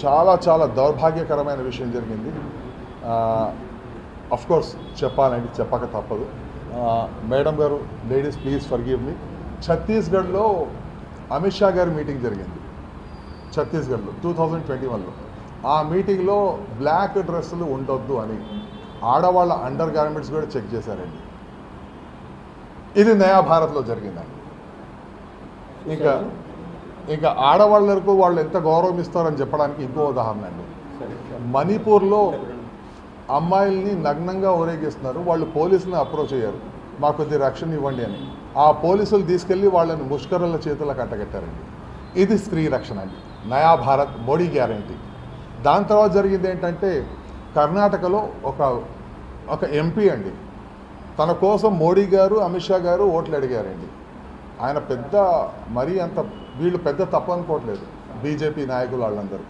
చాలా చాలా దౌర్భాగ్యకరమైన విషయం జరిగింది. కోర్స్ చెప్పాలండి, చెప్పక తప్పదు. మేడం గారు, లేడీస్ ప్లీజ్ ఫర్గివ్ మీ. ఛత్తీస్గఢ్లో అమిత్ షా గారి మీటింగ్ జరిగింది. ఛత్తీస్గఢ్లో 2021లో ఆ మీటింగ్లో బ్లాక్ డ్రెస్సులు ఉండొద్దు అని ఆడవాళ్ళ అండర్ గార్మెంట్స్ కూడా చెక్ చేశారండి. ఇది నయా భారత్లో జరిగిందండి. ఇంకా ఆడవాళ్ళకు వాళ్ళు ఎంత గౌరవం ఇస్తారని చెప్పడానికి ఇంకో ఉదాహరణ అండి. మణిపూర్లో అమ్మాయిల్ని నగ్నంగా ఊరేగిస్తున్నారు. వాళ్ళు పోలీసులను అప్రోచ్ అయ్యారు, మాకు కొద్ది రక్షణ ఇవ్వండి అని. ఆ పోలీసులు తీసుకెళ్ళి వాళ్ళని ముష్కరుల చేతులకు కట్టగట్టారండి. ఇది స్త్రీ రక్షణ అండి, నయా భారత్ మోడీ గ్యారంటీ. దాని తర్వాత జరిగింది ఏంటంటే, కర్ణాటకలో ఒక ఎంపీ అండి, తన కోసం మోడీ గారు, అమిత్ షా గారు ఓట్లు అడిగారండి. ఆయన మరీ అంత వీళ్ళు పెద్ద తప్పు అనుకోవట్లేదు, బీజేపీ నాయకులు వాళ్ళందరూ.